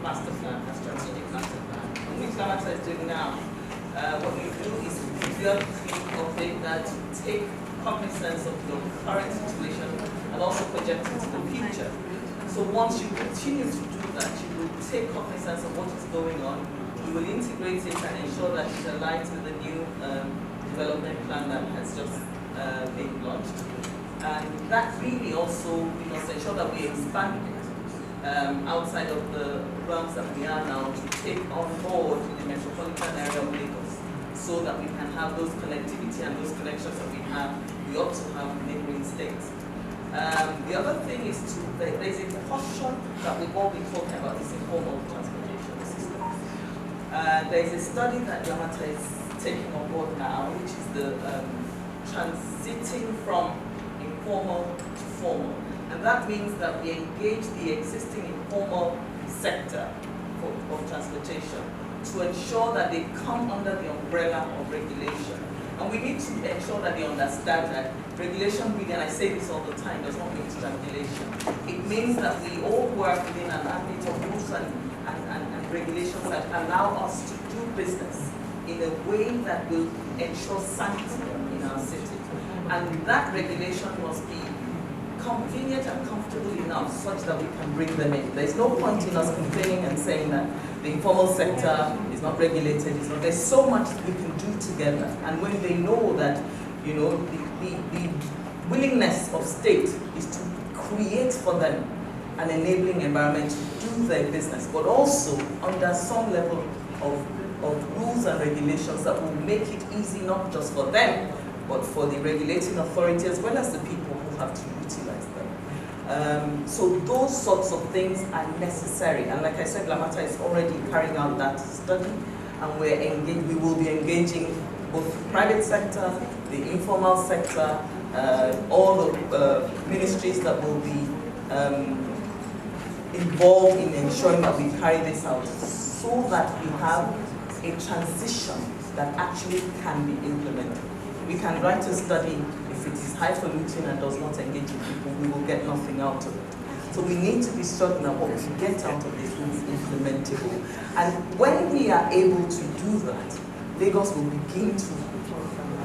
master plan, our strategic master plan. And which Lamata is doing now, what we do is periodically update that, take cognizance of the current situation and also project into the future. So once you continue to do that, you will take cognizance of what is going on, you will integrate it and ensure that it aligns with the new development plan that has just been launched. And that really also, we must ensure that we expand it outside of the realms that we are now to take on board the metropolitan area of Lagos, so that we can have those connectivity and those connections that we ought to have in neighboring states. The other thing is there's a portion that we've all been talking about, this informal transportation system. There's a study that Yamata is taking on board now, which is the transiting from informal to formal. And that means that we engage the existing informal sector of transportation to ensure that they come under the umbrella of regulation. And we need to ensure that they understand that regulation, really, and I say this all the time, does not mean strangulation. It means that we all work within an ambit of rules and regulations that allow us to do business in a way that will ensure sanctity in our city. And that regulation must be convenient and comfortable enough such that we can bring them in. There's no point in us complaining and saying that the informal sector is not regulated. There's so much we can do together. And when they know that, you know, the willingness of state is to create for them an enabling environment to do their business, but also under some level of rules and regulations that will make it easy not just for them, but for the regulating authority as well as the people who have to utilize them. So those sorts of things are necessary. And like I said, Lamata is already carrying out that study, and we will be engaging both the private sector, the informal sector, all the ministries that will be involved in ensuring that we carry this out so that we have a transition that actually can be implemented. We can write a study, if it is highfalutin and does not engage with people, we will get nothing out of it. So we need to be certain that what we get out of this is implementable. And when we are able to do that, Lagos will begin to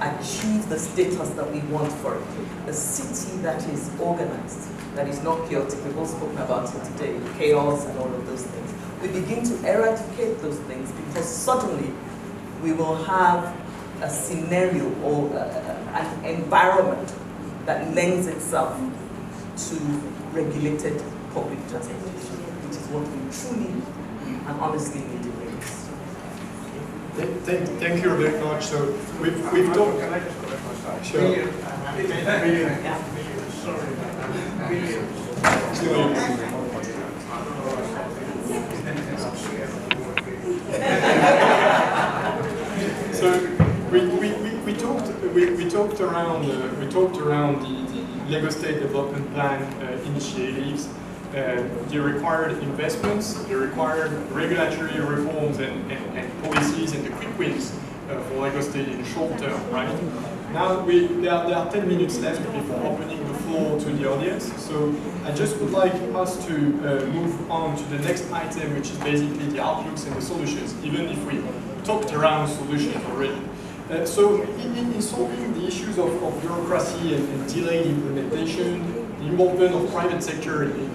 achieve the status that we want for it. A city that is organized, that is not chaotic. We've all spoken about it today, chaos and all of those things. We begin to eradicate those things because suddenly we will have a scenario or an environment that lends itself to regulated public transportation, which is what we truly and honestly need in Lagos. Thank you very much. So we've talked. Can I just correct myself? Sure. So we talked around the Lagos State Development Plan initiatives, the required investments, the required regulatory reforms and policies, and the quick wins for Lagos State in the short term, right? Now there are 10 minutes left before opening the floor to the audience, so I just would like us to move on to the next item, which is basically the outlooks and the solutions, even if we talked around solutions already. So in solving the issues of bureaucracy and delayed implementation, the involvement of private sector in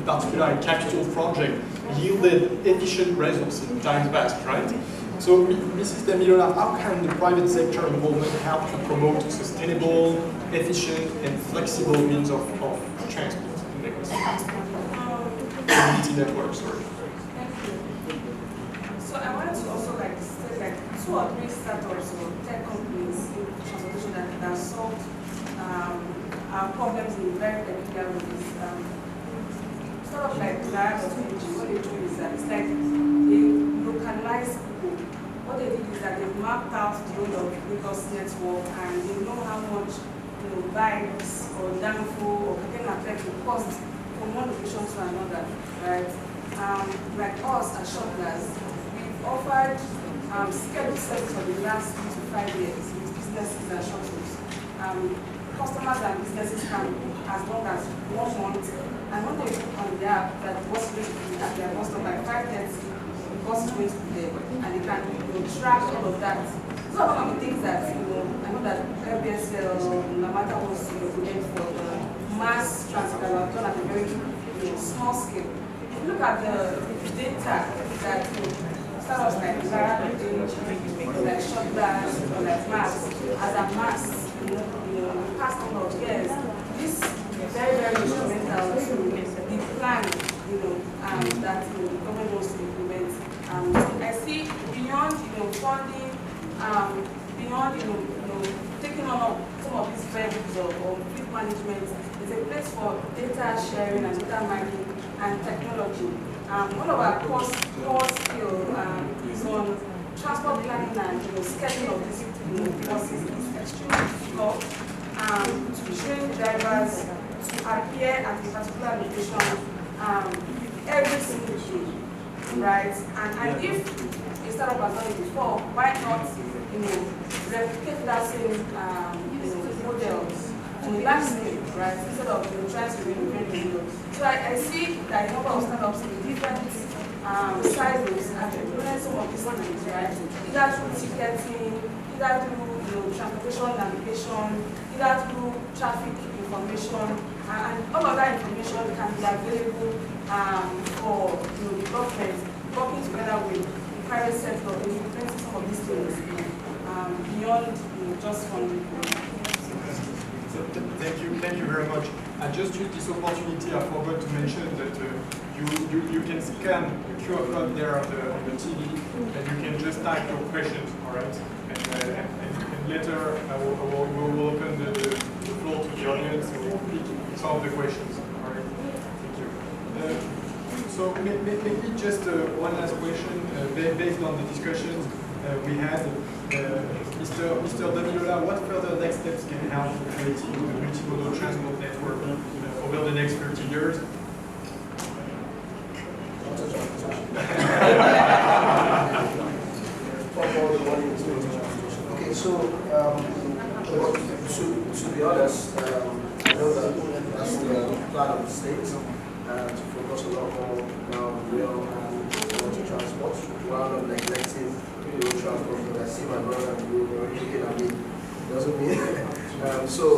particular in capital project yielded efficient results in times past, right? So Mrs. Damilola, how can the private sector involvement help to promote sustainable, efficient and flexible means of transport in Lagos? Mobility network, sorry. So I wanted to also say 2 or 3 startups or tech companies in transportation that solved our problems in very peculiar ways. Sort of like that, what they do is that it's like they localize people. What they did is that they mapped out the whole of Lagos network and they know how much bikes or danfo or can cost from one location to another, right? Like us as shopkeepers, we've offered scheduled service for the last 3 to 5 years with businesses and shuttles. Customers and businesses can book as long as 1 month And when they look on the app that what's going to be at their bus stop by 5:30, the bus is going to be there, and they can track all of that. So one of the things that I know that FBSL, no matter what's going for the mass transit that was done at a very small scale. If you look at the data that startups like Zara, like Shopbacks, or like Mass, as a mass, the past number of years, this is very, very instrumental to the plan, that the government wants to implement. I see beyond, funding, beyond, taking on some of these variables of fleet management, there's a place for data sharing and data mining and technology. One of our core skill is on transport planning and scheduling of these buses is extremely difficult to train drivers to appear at a particular location every single day, right? And if a startup has done it before, why not replicate that same model on a large scale, right? Instead of trying to reinvent the wheel. So I see that a number of startups in different silos have implemented some of these things, right? Either through ticketing, either through transportation navigation, either through traffic information, and all of that information can be available for the government working together with the private sector in implementing some of these things beyond just funding. So, thank you very much. I just used this opportunity. I forgot to mention that you can scan the QR code there on the TV, and you can just type your questions, all right? And later we will open the floor to the audience and we'll pick some of the questions. All right. Thank you. So maybe just one last question based on the discussions we had. Mr. Damilola, what further next steps can help creating the multimodal transport network over the next 30 years? Okay, so to be honest, I know that that's the plan of the state to focus a lot more on rail and water transport rather than neglecting road transport. But I see my brother and you looking at me. Doesn't mean so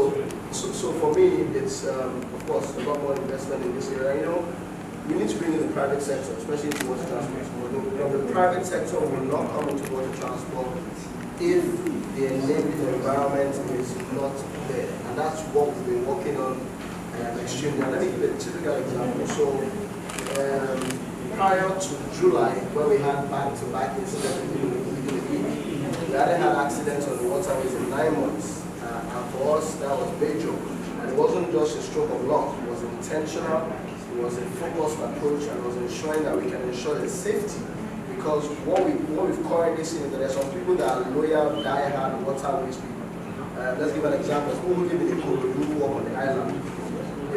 for me it's of course a lot more investment in this area. We need to bring in the private sector, especially into water transport. The private sector will not come into water transport if the enabling environment is not there. And that's what we've been working on extremely. And let me give a typical example. So prior to July, where we had back-to-back incidents we hadn't had accidents on the waterways in 9 months. And for us, that was major. And it wasn't just a stroke of luck, it was intentional. It was a focused approach, and was ensuring that we can ensure the safety. Because what we've currently seen is that there are some people that are loyal, die-hard waterways people. Let's give an example. People who live in Ikorodu who walk on the island.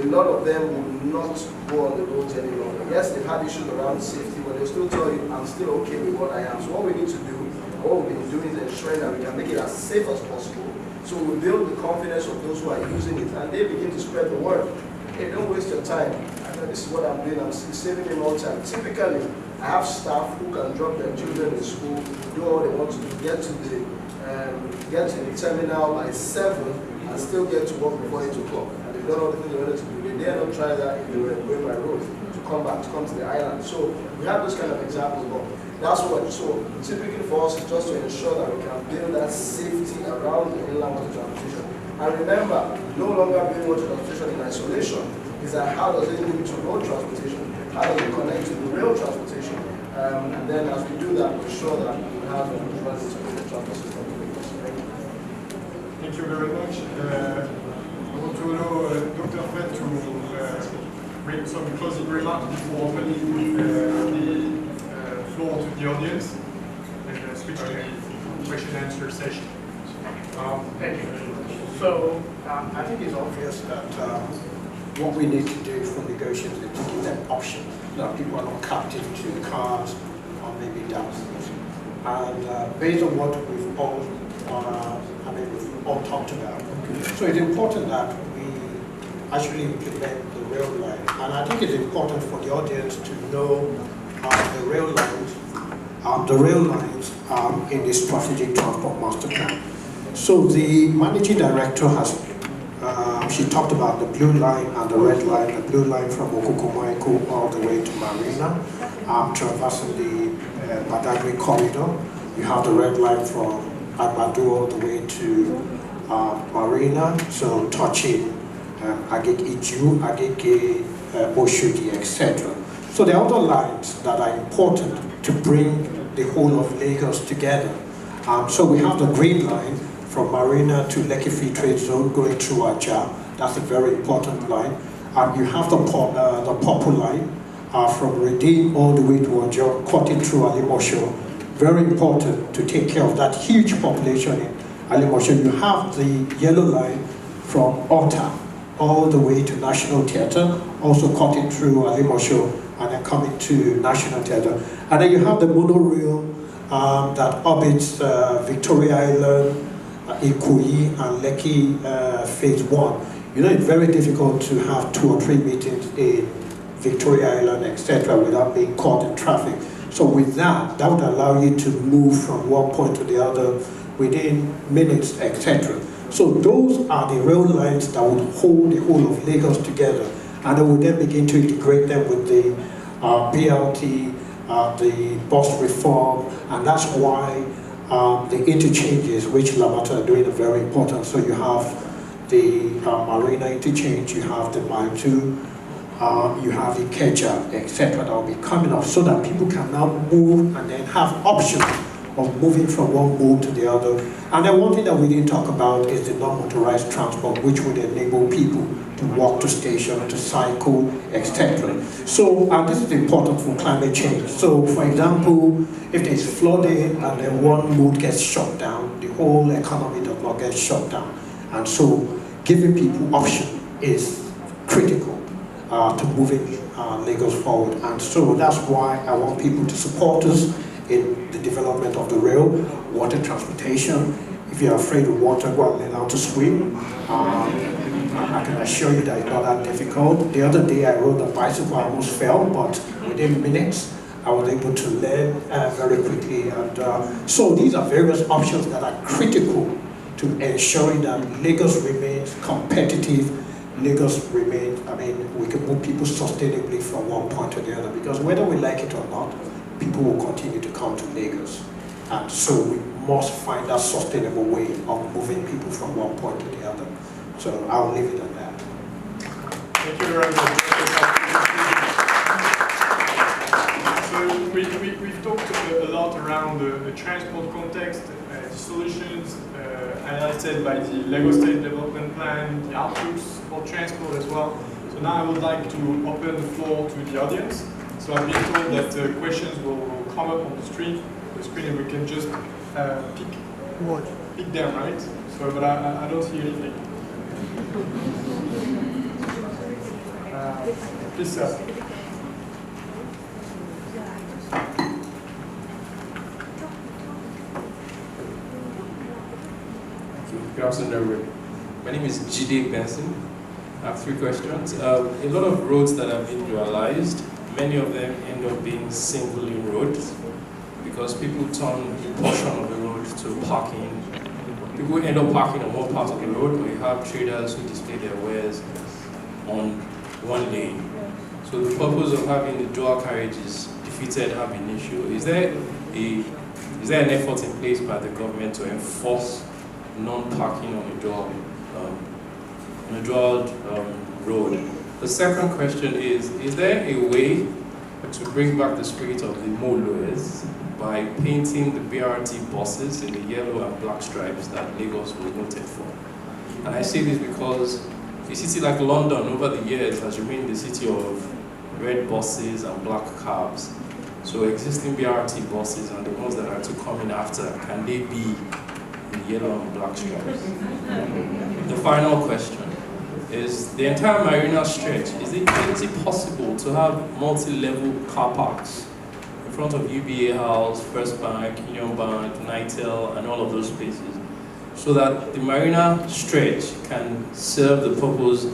A lot of them will not go on the roads any longer. Yes, they've had issues around safety, but they'll still tell you, I'm still okay with what I am. So what we need to do, what we've been doing is ensuring that we can make it as safe as possible. So we build the confidence of those who are using it, and they begin to spread the word. Hey, don't waste your time. This is what I'm doing. I'm saving them all time. Typically, I have staff who can drop their children in school, do all they want to do, get to the terminal by 7, and still get to work before 8 o'clock. And they've done all the things they wanted to do. They dare not try that if they were going by road to come to the island. So we have those kind of examples. But that's what. So typically for us, is just to ensure that we can build that safety around the inland water transportation. And remember, no longer building water transportation in isolation. Is that how does it link to road transportation? How does it connect to the rail transportation? And then as we do that, we're sure that we have a integrated transport system. Thank you very much. I want to allow Dr. Fred to make some closing remarks before opening the floor to the audience and switch to the question and answer session. Thank you. So I think it's obvious that what we need to do for negotiators is to give them options, that people are not captive to cars or maybe downstairs. And based on what we've all talked about, so it's important that we actually implement the rail line. And I think it's important for the audience to know the rail lines in the Strategic Transport Master Plan. So the managing director has, she talked about the blue line and the red line. The blue line from Okokomaiko all the way to Marina, traversing the Badagry corridor. You have the red line from Agbado all the way to Marina, so touching Agege Iju, Agege Oshodi, etc. So there are other lines that are important to bring the whole of Lagos together. So we have the green line from Marina to Lekki Free Trade Zone going through Ajah. That's a very important line. You have the purple line from Redeem all the way to Ajah, cutting through Alimosho. Very important to take care of that huge population in Alimosho. You have the yellow line from Ota all the way to National Theatre, also cutting through Alimosho and then coming to National Theatre. And then you have the monorail that orbits Victoria Island, Ikoyi and Lekki Phase 1. You know, it's very difficult to have 2 or 3 meetings in Victoria Island, etc., without being caught in traffic. So with that, that would allow you to move from one point to the other within minutes, etc. So those are the rail lines that would hold the whole of Lagos together, and then we then begin to integrate them with the BLT, the bus reform, and that's why the interchanges, which Lamata are doing, are very important. So you have the Marina interchange, you have the Mile 2, you have the Ikeja, etc. that will be coming up so that people can now move and then have options of moving from one mode to the other. And then one thing that we didn't talk about is the non-motorized transport, which would enable people to walk to station, to cycle, etc. So this is important for climate change. So for example, if there's flooding and then one mode gets shut down, the whole economy does not get shut down. And so giving people option is critical to moving Lagos forward. And so that's why I want people to support us in the development of the rail, water transportation. If you're afraid of water, go and learn how to swim. I can assure you that it's not that difficult. The other day I rode a bicycle, I almost fell, but within minutes I was able to learn very quickly. And so these are various options that are critical to ensuring that Lagos remains competitive. Lagos remains, we can move people sustainably from one point to the other, because whether we like it or not, people will continue to come to Lagos. And so we must find that sustainable way of moving people from one point to the other. So I'll leave it at that. Thank you very much. So we've talked a lot around the transport context, the solutions highlighted by the Lagos State Development Plan, the outlooks for transport as well. So now I would like to open the floor to the audience. So I've been told that questions will come up on the screen and we can just pick them, right? So, but I don't see anything. Please, sir. Good afternoon. My name is Jide Benson. I have 3 questions. A lot of roads that have been dualized, many of them end up being single-lane roads because people turn a portion of the road to parking. People end up parking on one part of the road, but you have traders who display their wares on one lane. So the purpose of having the dual carriages defeated ab initio. Is there an effort in place by the government to enforce non-parking on a dual road? The second question is there a way to bring back the spirit of the Moloes by painting the BRT buses in the yellow and black stripes that Lagos was noted for? And I say this because a city like London over the years has remained the city of red buses and black cabs. So existing BRT buses and the ones that are to come in after, can they be in yellow and black stripes? The final question is, the entire Marina stretch, is it possible to have multi-level car parks in front of UBA House, First Bank, Union Bank, Nitel, and all of those places, so that the Marina stretch can serve the purpose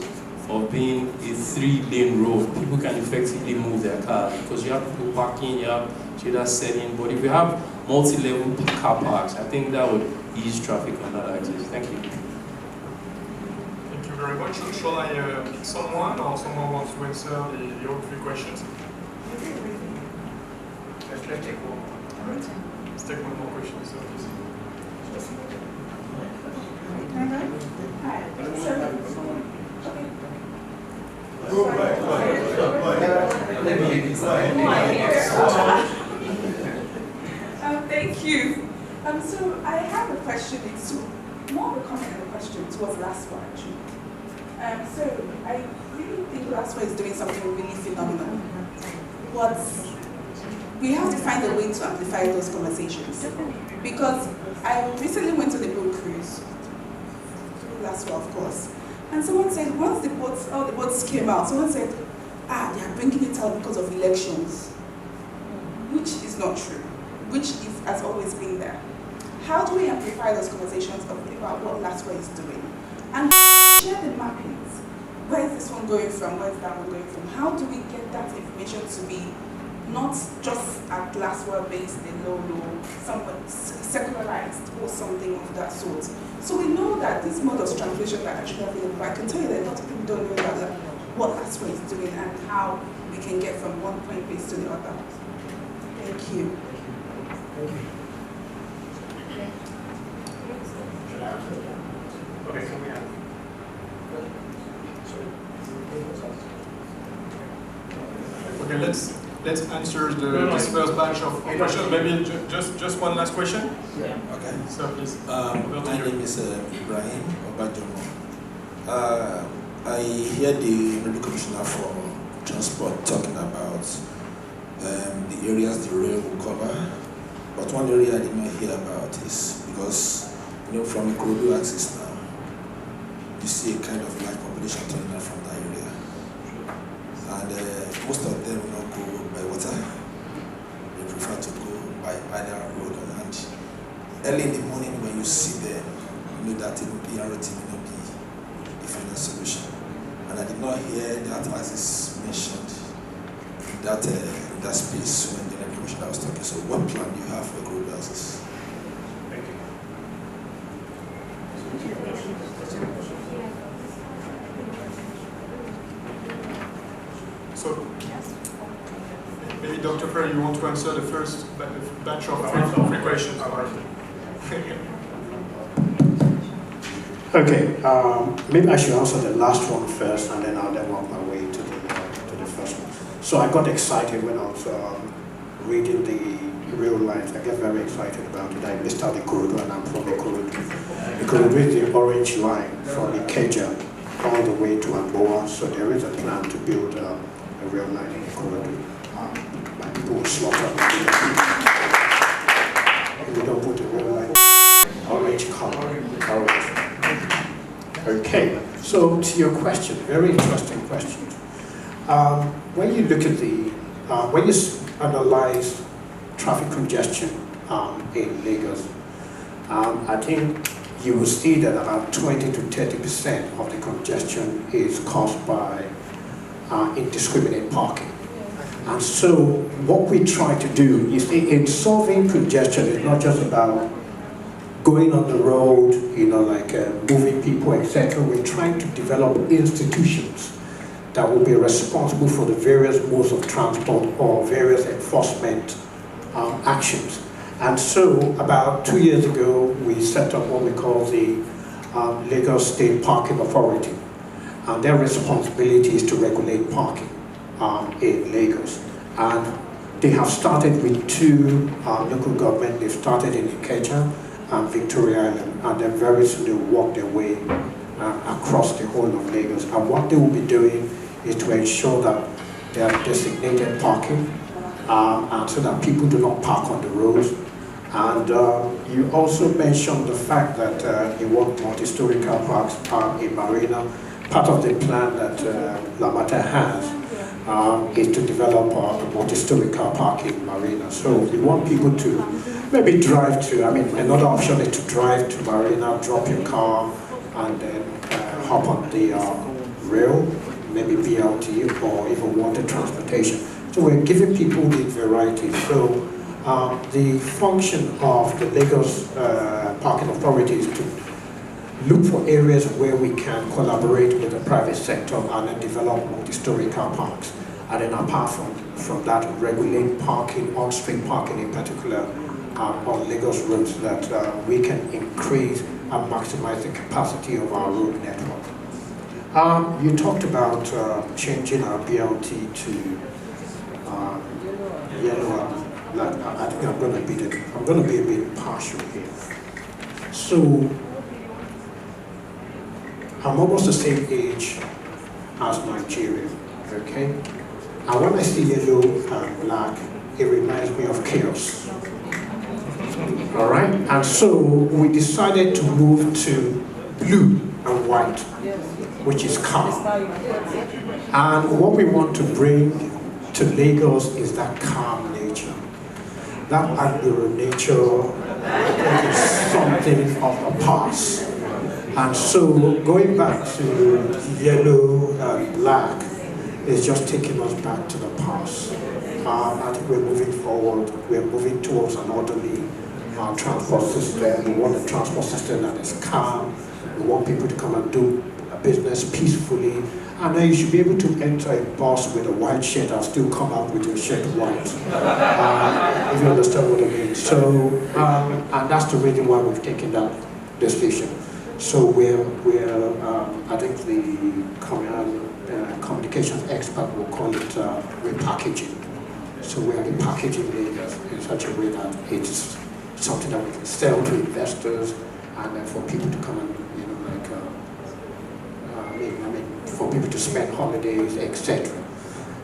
of being a 3-lane road. People can effectively move their cars because you have people parking, you have traders selling. But if you have multi-level car parks, I think that would ease traffic on that axis. Thank you. Thank you very much. Shall I pick someone, or someone wants to answer the all 3 questions? Let's take one. Let's take one more question, so please. Thank you. So I have a question. It's more of a comment and a question towards Laswa actually. So I really think Laswa is doing something really phenomenal. But we have to find a way to amplify those conversations. Because I recently went on a boat cruise, Laswa of course, and someone said once all the boats came out, someone said, they are bringing it out because of elections, which is not true, has always been there. How do we amplify those conversations about what Laswa is doing? And share the mappings. Where is this one going from? Where is that one going from? How do we get that information to be not just at Laswa based in low, somewhat secularized or something of that sort? So we know that these modes of translation are actually available. I can tell you that a lot of people don't know about what Laswa is doing and how we can get from one point base to the other. Thank you. Okay, so we have. Okay, let's answer this first batch of questions. Maybe just one last question. Yeah. Okay. So please. My name is Ibrahim Obajomo. I hear the Honorable Commissioner for Transport talking about the areas the rail will cover. But one area I did not hear about is because, from the Ikorodu axis now, you see a kind of large population turning out from that area. And most of them will not go by water. They prefer to go by either road or land. Early in the morning when you see them, you know that BRT will not be the final solution. And I did not hear that axis mentioned in that space when the Commissioner was talking. So what plan do you have for the road axis? Thank you. So, maybe Dr. Ferry, you want to answer the first batch of 3 questions? Okay, maybe I should answer the last one first, and then I'll work my way to the first one. So I got excited when I was reading the rail lines. I get very excited about it. I missed out the Ikorodu, and I'm from Ikorodu. Ikorodu is the orange line from Ikeja all the way to Amboa. So there is a plan to build a rail line in Ikorodu. My people will slaughter if we don't put a rail line. Orange color. Orange. Okay, so to your question, very interesting question. When you look at when you analyze traffic congestion in Lagos, I think you will see that about 20 to 30% of the congestion is caused by indiscriminate parking. And so what we try to do is, in solving congestion, is not just about going on the road, moving people, etc. We're trying to develop institutions that will be responsible for the various modes of transport or various enforcement actions. And so about 2 years ago, we set up what we call the Lagos State Parking Authority. And their responsibility is to regulate parking in Lagos. And they have started with 2 local governments. They've started in Ikeja and Victoria Island, and then very soon they will work their way across the whole of Lagos. And what they will be doing is to ensure that they are designated parking, and so that people do not park on the roads. And you also mentioned the fact that you want multi-story car parks in Marina. Part of the plan that Lamata has is to develop a multi-story car park in Marina. So we want people to maybe drive to, another option is to drive to Marina, drop your car, and then hop on the rail, maybe BRT, or even water transportation. So we're giving people the variety. So the function of the Lagos Parking Authority is to look for areas where we can collaborate with the private sector and then develop multi-story car parks. And then apart from that, regulate parking, on-street parking in particular, on Lagos roads, so that we can increase and maximize the capacity of our road network. You talked about changing our BLT to yellow. I think I'm going to be a bit partial here. So I'm almost the same age as Nigeria, okay? And when I see yellow and black, it reminds me of chaos. All right? And so we decided to move to blue and white, which is calm. And what we want to bring to Lagos is that calm nature. That Agbero nature is something of the past. And so going back to yellow and black is just taking us back to the past. I think we're moving forward. We're moving towards an orderly transport system. We want a transport system that is calm. We want people to come and do business peacefully. And then you should be able to enter a bus with a white shirt and still come out with your shirt white. If you understand what I mean. So, and that's the reason why we've taken that decision. So we're I think the communications expert will call it repackaging. So we're repackaging Lagos in such a way that it's something that we can sell to investors and then for people to come and, for people to spend holidays, etc.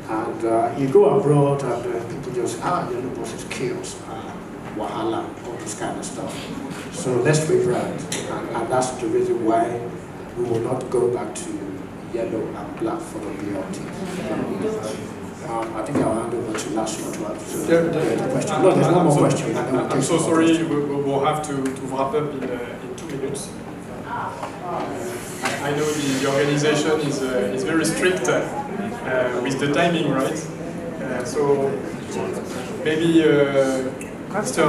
And you go abroad and people just, yellow bus is chaos, wahala, all this kind of stuff. So let's rebrand, and that's the reason why we will not go back to yellow and black for the BRT. I think I'll hand over to last one to answer the question. No, there's one more question. I'm so sorry, we'll have to wrap up in 2 minutes. I know the organization is very strict with the timing, right? So maybe Mr.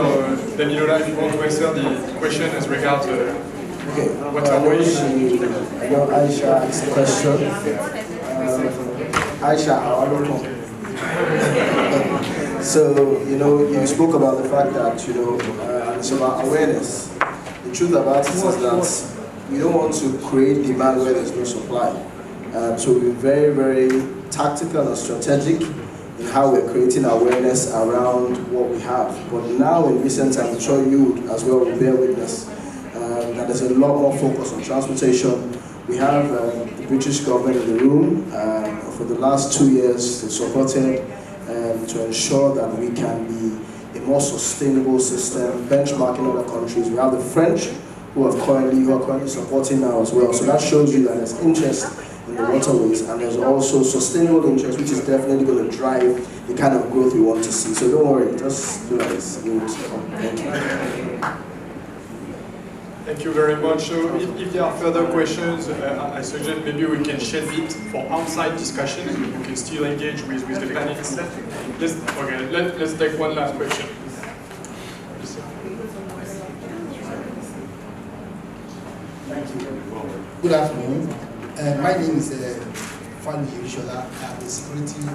Damilola, if you want to answer the question as regards what are we? I know Aisha asked a question. Aisha, how are you? So, you spoke about the fact that, it's about awareness. The truth about it is that we don't want to create demand where there's no supply. So we're very, very tactical and strategic in how we're creating awareness around what we have. But now in recent times, I'm sure you as well will bear witness that there's a lot more focus on transportation. We have the British government in the room. For the last 2 years, they supported to ensure that we can be a more sustainable system, benchmarking other countries. We have the French who are currently supporting now as well. So that shows you that there's interest in the waterways, and there's also sustainable interest, which is definitely going to drive the kind of growth we want to see. So don't worry, just do this. Thank you. Thank you very much. So if there are further questions, I suggest maybe we can shed it for outside discussion. You can still engage with the panelists. Let's take one last question. Thank you. Good afternoon. My name is Fani Yerishola. I'm a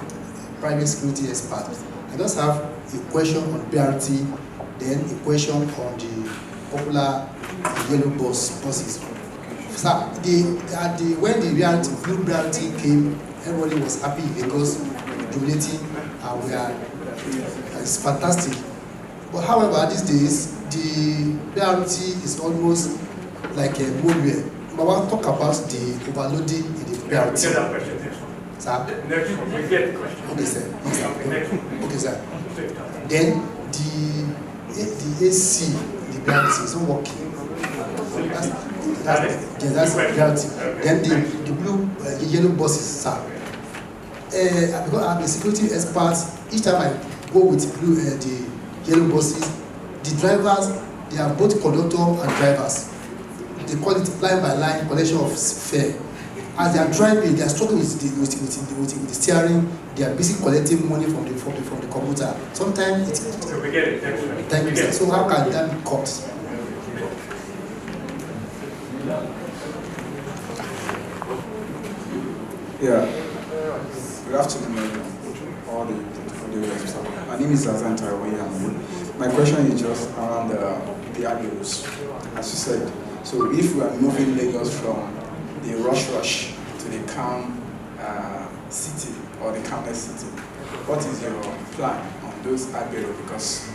private security expert. I just have a question on BRT, then a question on the popular yellow buses. So when the blue BRT came, everybody was happy because dominating it's fantastic. But however, these days the BRT is almost like a movie. But I want to talk about the overloading in the BRT. Sir? We get the question. Okay, sir. Okay, sir. Then the AC, the BRT is not working. That's BRT. Then the blue, the yellow buses, sir. Because I'm a security expert, each time I go with the yellow buses, the drivers, they are both conductor and drivers. They call it line by line collection of fare. as they are driving, they are struggling with the steering. They are busy collecting money from the commuter. Sometimes it's. Okay, we get it. Thank you, sir. So how can that be cut? Yeah. Good afternoon, all the viewers. My name is Azanta Wayam. My question is just around the avenues, as you said. So if we are moving Lagos from the rush to the calm city or the calmness city, what is your plan on those avenues? Because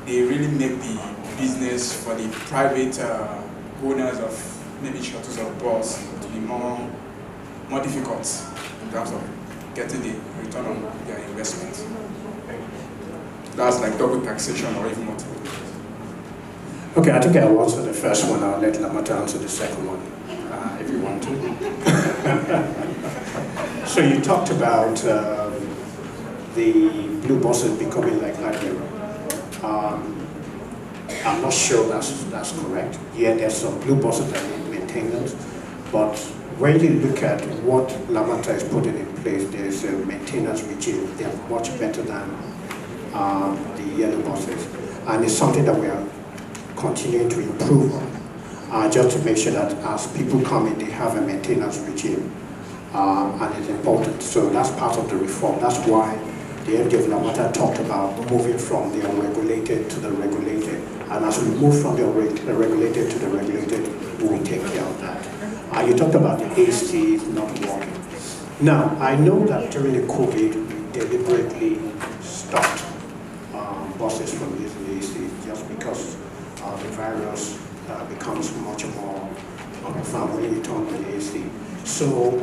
they really make the business for the private owners of maybe shuttles or bus to be more difficult in terms of getting the return on their investment. That's like double taxation or even more. Okay, I think I'll answer the first one. I'll let Lamata answer the second one, if you want to. So you talked about the blue buses becoming like Nigeria. I'm not sure that's correct. Yeah, there's some blue buses that need maintenance, but when you look at what Lamata is putting in place, there's a maintenance regime. They are much better than the yellow buses, and it's something that we are continuing to improve on, just to make sure that as people come in, they have a maintenance regime, and it's important. So that's part of the reform. That's why the MD of Lamata talked about moving from the unregulated to the regulated, and as we move from the regulated to the regulated, we will take care of that. You talked about the AC not working. Now, I know that during the COVID, we deliberately stopped buses from using the AC just because the virus becomes much more profound when you turn on the AC. So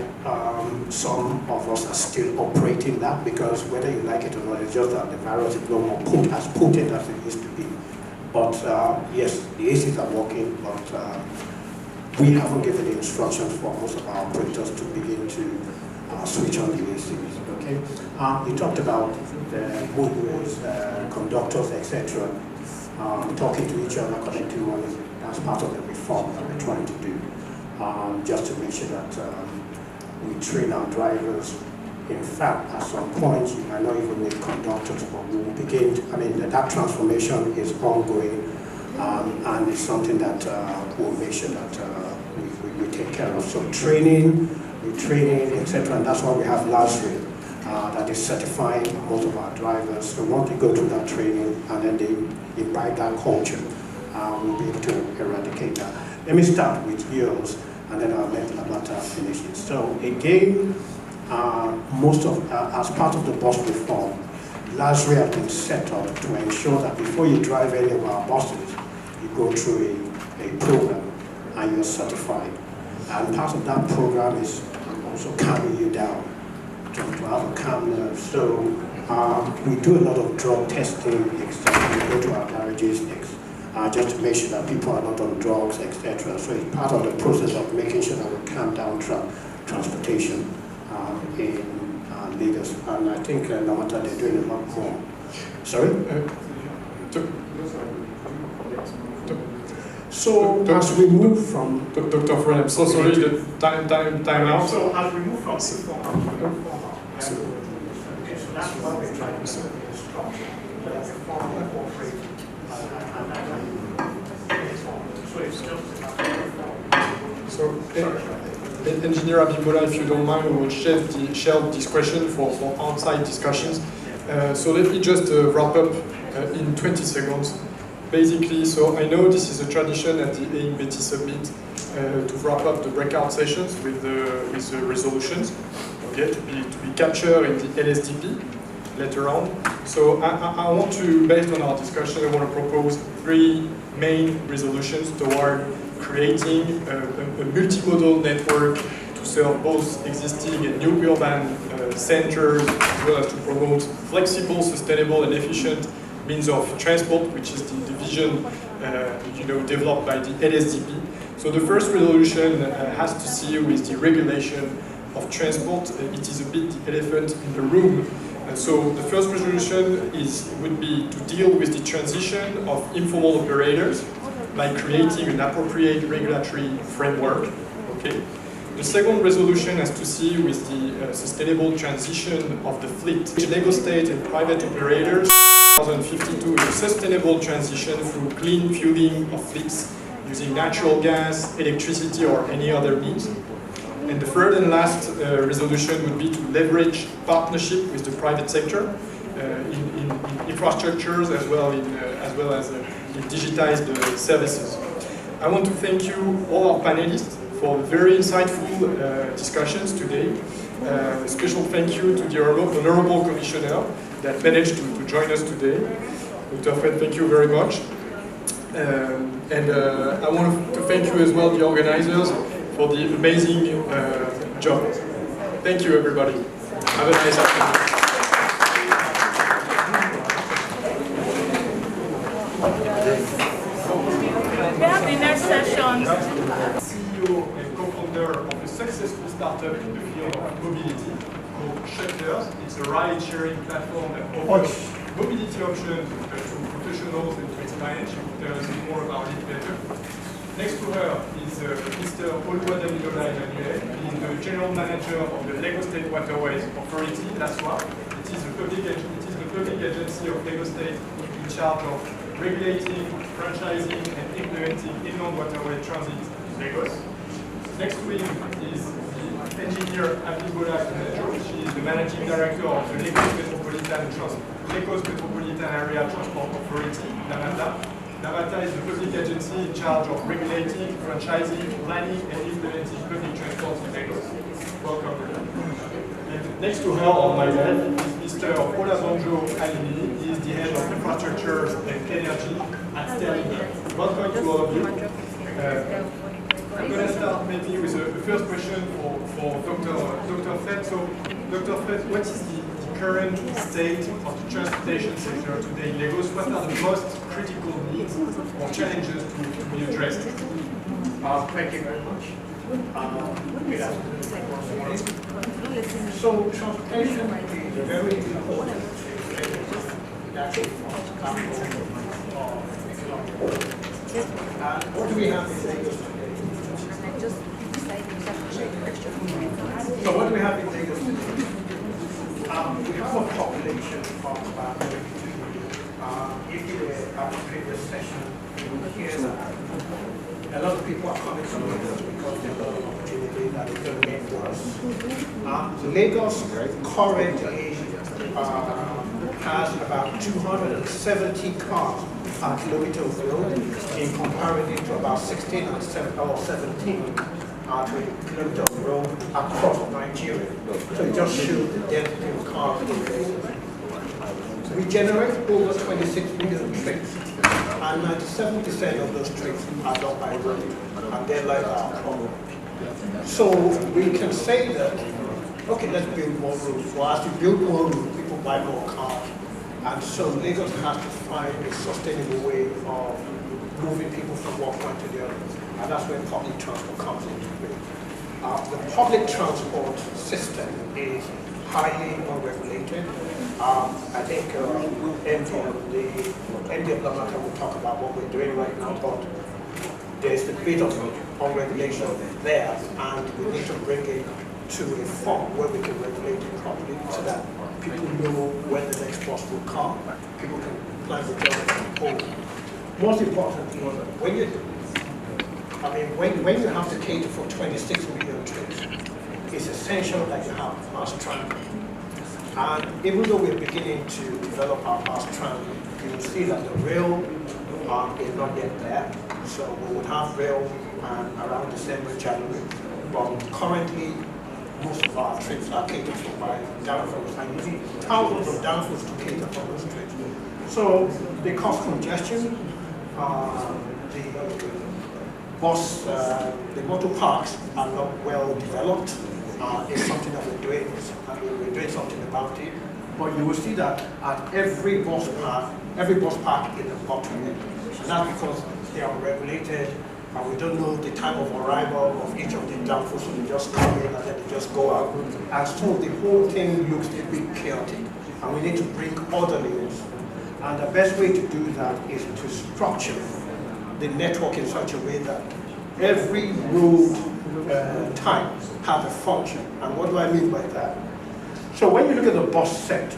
some of us are still operating that because whether you like it or not, it's just that the virus is no more as potent as it used to be. But yes, the ACs are working, but we haven't given the instructions for most of our operators to begin to switch on the ACs. Okay. You talked about the motorways, conductors, etc. Talking to each other, collecting money. That's part of the reform that we're trying to do, just to make sure that we train our drivers. In fact, at some point, you might not even need conductors, but we will begin. That transformation is ongoing. And it's something that we'll make sure that we take care of. So training, retraining, etc. And that's why we have LASRI that is certifying most of our drivers. So once they go through that training and then they imbibe that culture, we'll be able to eradicate that. Let me start with yours, and then I'll let Lamata finish it. So again, as part of the bus reform, LASRI has been set up to ensure that before you drive any of our buses, you go through a program and you're certified. And part of that program is also calming you down, to have a calm nerve. So we do a lot of drug testing, etc. We go to our garages, just to make sure that people are not on drugs, etc. So it's part of the process of making sure that we calm down transportation in Lagos. And I think Lamata, they're doing a lot more. Sorry? So as we move from Dr. Fred, I'm so sorry, the time out. So as we move from so that's what we're trying to say. So, Engineer Abimbola, if you don't mind, we will shelve this question for on-site discussions. So let me just wrap up in 20 seconds. Basically, so I know this is a tradition at the AIM-BT Summit to wrap up the breakout sessions with the resolutions, okay, to be captured in the LSDP later on. So I want to, based on our discussion, I want to propose 3 main resolutions toward creating a multimodal network to serve both existing and new urban centers, as well as to promote flexible, sustainable, and efficient means of transport, which is the vision developed by the LSDP. So the first resolution has to see with the regulation of transport. It is a bit the elephant in the room. So the first resolution would be to deal with the transition of informal operators by creating an appropriate regulatory framework. Okay. The second resolution has to see with the sustainable transition of the fleet. Lagos State and private operators 2052 is a sustainable transition through clean fueling of fleets using natural gas, electricity, or any other means. And the third and last resolution would be to leverage partnership with the private sector in infrastructures as well as in digitized services. I want to thank you, all our panelists, for very insightful discussions today. Special thank you to the Honorable Commissioner that managed to join us today. Dr. Fred, thank you very much. I want to thank you as well, the organizers, for the amazing job. Thank you, everybody. Have a nice afternoon. We have the next session. CEO and co-founder of a successful startup in the field of mobility called Shutters. It's a ride-sharing platform that offers mobility options to professionals and to experienced. She will tell us more about it later. Next to her is Mr. Oluwadamilola Emmanuel. He is the General Manager of the Lagos State Waterways Authority, LASWA. It is the public agency of Lagos State in charge of regulating, franchising, and implementing inland waterway transit in Lagos. Next to him is the engineer Abibola Kinejo. She is the Managing Director of the Lagos Metropolitan Area Transport Authority, NAMATA. NAMATA is the public agency in charge of regulating, franchising, planning, and implementing public transport in Lagos. Welcome. And next to her on my left is Mr. Olabanjo Alimi. He is the head of infrastructure and energy at Sterling. Welcome to all of you. I'm going to start maybe with the first question for Dr. Fred. So, Dr. Fred, what is the current state of the transportation sector today in Lagos? What are the most critical needs or challenges to be addressed? Thank you very much. Good afternoon. So transportation is very important. What do we have in Lagos today? So what do we have in Lagos today? We have a population of about 22 million. If you were at the previous session, you would hear that a lot of people are coming to Lagos because there's a lot of opportunity that is going to get for us. Lagos currently has about 270 cars per kilometer of road in comparison to about 16 or 17 kilometers of road across Nigeria. So it just shows the density of cars in Lagos. We generate over 26 million trips, and 97% of those trips are done by road, and they're like our problem. So we can say that, okay, let's build more roads. For us to build more roads, people buy more cars. And so Lagos has to find a sustainable way of moving people from one point to the other. And that's where public transport comes into play. The public transport system is highly unregulated. I think MD of Lamata will talk about what we're doing right now, but there's a bit of unregulation there, and we need to bring it to a form where we can regulate it properly so that people know when the next bus will come. People can plan the journey from home. Most importantly, when you have to cater for 26 million trips, it's essential that you have mass transit. And even though we're beginning to develop our mass transit, you will see that the rail is not yet there. So we will have rail around December, January. But currently, most of our trips are catered for by downfalls, and you need thousands of downfalls to cater for those trips. So they cause congestion. The motor parks are not well developed. It's something that we're doing, and we're doing something about it. But you will see that at every bus park is a bottleneck. And that's because they are regulated, and we don't know the time of arrival of each of the downfalls, so they just come in and then they just go out. And so the whole thing looks a bit chaotic, and we need to bring orderliness. And the best way to do that is to structure the network in such a way that every road time have a function. And what do I mean by that? So when you look at the bus sector,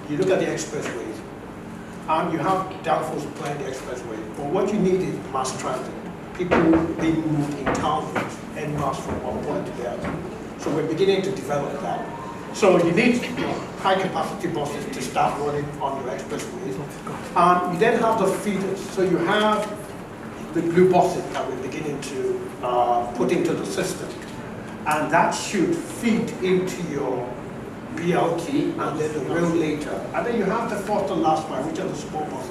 you look at the expressways, and you have downforce supplying the expressway. But what you need is mass transit. People being moved in thousands en masse from one point to the other. So we're beginning to develop that. So you need high capacity buses to start running on your expressways. And you then have the feeders. So you have the blue buses that we're beginning to put into the system. And that should feed into your BLT and then the rail later. And then you have the first and last mile, which are the small buses.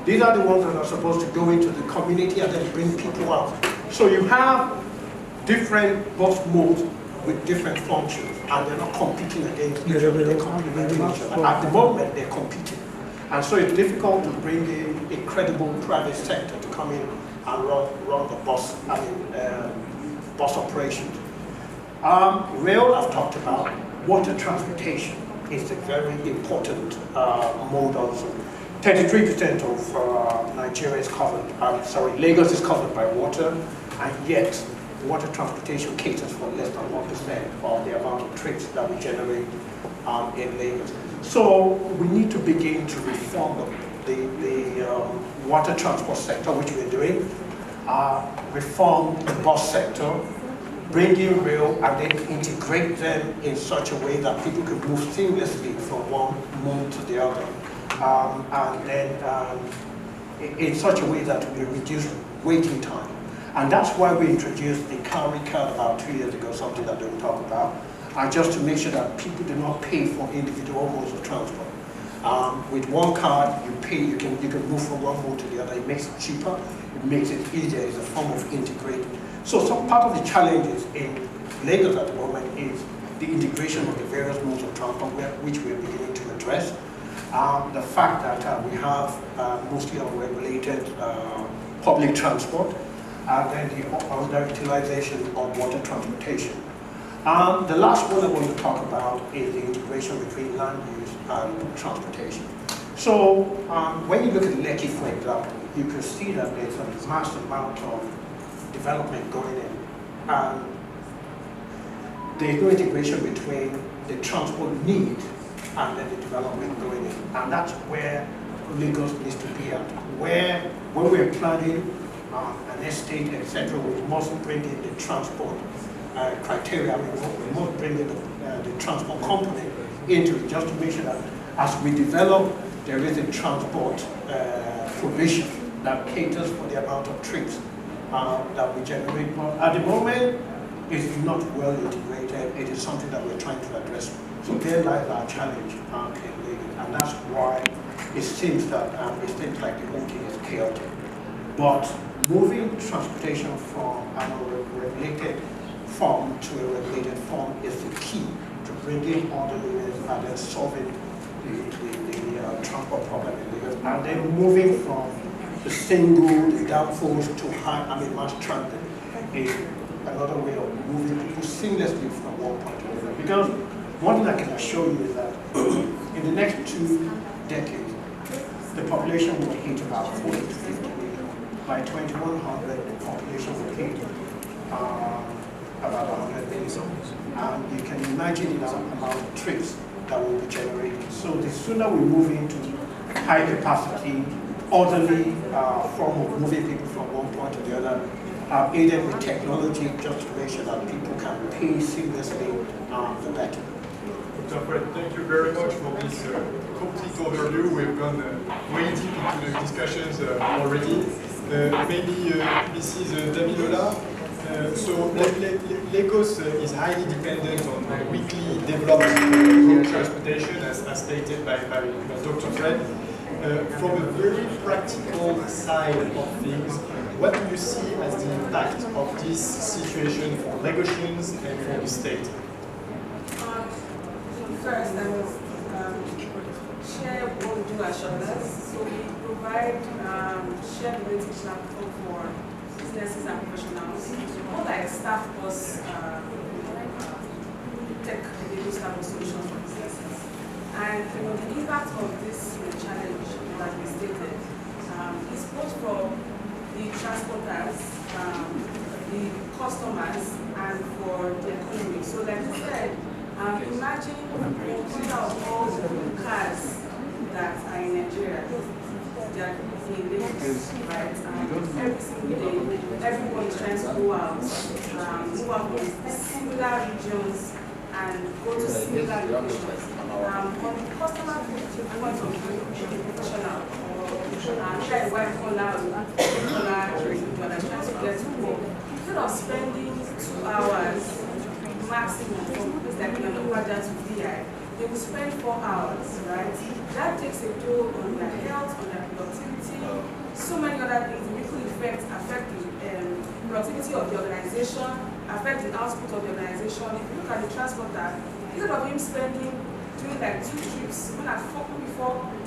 These are the ones that are supposed to go into the community and then bring people out. So you have different bus modes with different functions, and they're not competing against each other, they're complementing each other. At the moment, they're competing. And so it's difficult to bring in a credible private sector to come in and run the bus, bus operations. Rail, I've talked about. Water transportation is a very important mode also. 33% of Nigeria is covered, Lagos is covered by water, and yet water transportation caters for less than 1% of the amount of trips that we generate in Lagos. So we need to begin to reform the water transport sector, which we're doing, reform the bus sector, bring in rail, and then integrate them in such a way that people can move seamlessly from one mode to the other. And then in such a way that we reduce waiting time. And that's why we introduced the carry card about 2 years ago, something that they will talk about, just to make sure that people do not pay for individual modes of transport. With one card, you pay, you can move from one mode to the other. It makes it cheaper, it makes it easier, it's a form of integrating. So some part of the challenges in Lagos at the moment is the integration of the various modes of transport, which we're beginning to address. The fact that we have mostly unregulated public transport, and then the underutilization of water transportation. The last one I want to talk about is the integration between land use and transportation. So when you look at Lekki, for example, you can see that there's a vast amount of development going in. And there's no integration between the transport need and then the development going in. And that's where Lagos needs to be at. When we're planning an estate, etc., we must bring in the transport criteria. We must bring in the transport component into it, just to make sure that as we develop, there is a transport provision that caters for the amount of trips that we generate. But at the moment, it's not well integrated. It is something that we're trying to address. So there lies our challenge in Lagos, and that's why it seems like the whole thing is chaotic. But moving transportation from an unregulated form to a regulated form is the key to bringing orderliness and then solving the transport problem in Lagos, and then moving from the downforce to mass transit is another way of moving people seamlessly from one point to another. Because one thing I can assure you is that in the next 2 decades, the population will hit about 40 to 50 million. By 2100, the population will hit about 100 million. You can imagine the amount of trips that will be generated. So the sooner we move into high capacity, orderly form of moving people from one point to the other, aided with technology, just to make sure that people can pay seamlessly, the better. Dr. Fred, thank you very much for this complete overview. We've gone way deep into the discussions already. Maybe Mrs. Damilola. So Lagos is highly dependent on weekly developed road transportation, as stated by Dr. Fred. From a very practical side of things, what do you see as the impact of this situation for Lagosians and for the state? First, I will share what we do at Shoulders. So we provide shared mobility platform for businesses and professionals, more like staff plus tech-enabled staff solutions for businesses. And the impact of this challenge that we stated is both for the transporters, the customers, and for the economy. So like I said, imagine the total of all the cars that are in Nigeria. They are in Lagos, right? Every single day, everyone is trying to go out, move out from similar regions and go to similar locations. On the customer point of view, the professional, try white collar, individual that's trying to get to work. Instead of spending 2 hours maximum from a place like Overja to VI, they will spend 4 hours, right? That takes a toll on their health, on their productivity, so many other things. The ripple effects affect the productivity of the organization, affect the output of the organization. If you look at the transporter, instead of him doing like 2 trips, even at 4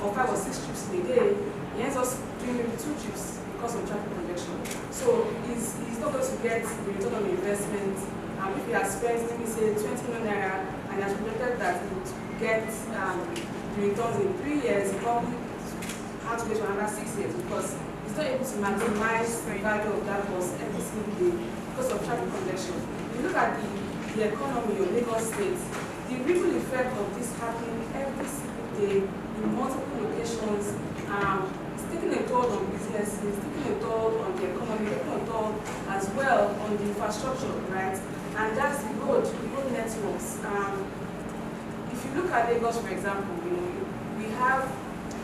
or 5 or 6 trips in a day, he ends up doing maybe 2 trips because of traffic congestion. So he's not going to get the return on investment. If he has spent, let me say, 20 million naira, and he has projected that he would get the returns in 3 years, he probably has to wait for another 6 years because he's not able to maximize the value of that bus every single day because of traffic congestion. If you look at the economy of Lagos State, the ripple effect of this happening every single day in multiple locations, it's taking a toll on businesses, it's taking a toll on the economy, taking a toll as well on the infrastructure, right? And that's the road networks. If you look at Lagos, for example, we have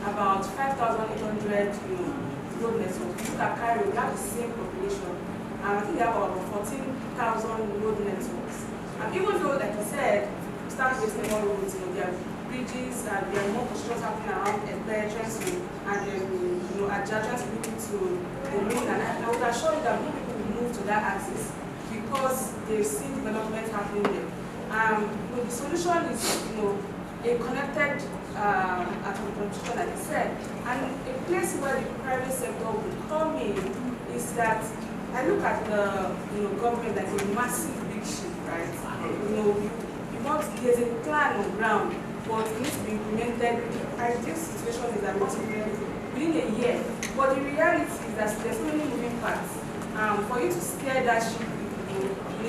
about 5,800, road networks. If you look at Cairo, we have the same population. I think we have about 14,000 road networks. And even though, like I said, we start getting more roads, there are bridges and there are more constructions happening around Ekpe, Trenton, and adjacent to the main. And I would assure you that more people will move to that axis because they've seen development happening there. The solution is, a connected transportation, like I said, and a place where the private sector would come in is that I look at the government like a massive big ship, right? There's a plan on ground, but it needs to be implemented. The ideal situation is that once within a year. But the reality is that there's so many moving parts. For you to steer that ship in